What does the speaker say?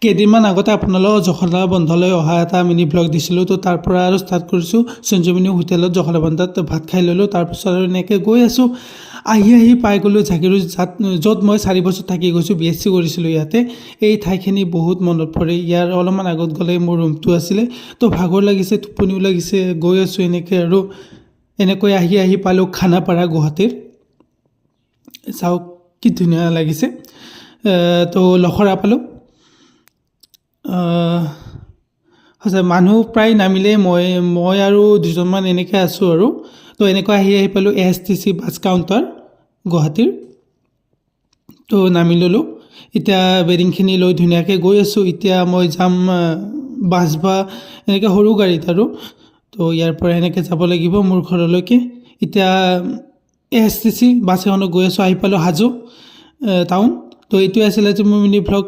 কেইদিনমান আগতে আপোনালোকৰ জখলা বন্ধলৈ অহা এটা মিনি ব্লগ দিছিলোঁ। তো তাৰ পৰা আৰু ষ্টাৰ্ট কৰিছোঁ সঞ্জীৱনী হোটেলত জখলা বন্ধাত ভাত খাই ল'লোঁ। তাৰপিছত আৰু এনেকৈ গৈ আছোঁ। আহি পাই গ'লোঁ জাগিৰোড, য'ত মই 4 বছৰ থাকি গৈছোঁ। BSc কৰিছিলোঁ ইয়াতে। এই ঠাইখিনি বহুত মনত পৰে। ইয়াৰ অলপমান আগত গ'লে মোৰ ৰুমটো আছিলে। তো ভাগৰ লাগিছে, টোপনিও লাগিছে। গৈ আছোঁ এনেকৈ আৰু এনেকৈ আহি পালোঁ খানাপাৰা গুৱাহাটীৰ। চাওক কি ধুনীয়া লাগিছে। তো লখৰা পালোঁ। সঁচা মানুহ প্ৰায় নামিলে মই আৰু দুজনমান এনেকৈ আছোঁ আৰু। তো এনেকৈ আহি পালোঁ ASTC বাছ কাউণ্টাৰ গুৱাহাটীৰ। তো নামি ল'লোঁ। এতিয়া বেৰিংখিনি লৈ ধুনীয়াকৈ গৈ আছোঁ। এতিয়া মই যাম বাছ বা এনেকৈ সৰু গাড়ীত আৰু। তো ইয়াৰ পৰা এনেকৈ যাব লাগিব মোৰ ঘৰলৈকে। এতিয়া ASTC বাছ এখনত গৈ আছোঁ। আহি পালোঁ হাজো টাউন। তো এইটোৱে আছিলে যে মোৰ মিনি ব্লগ।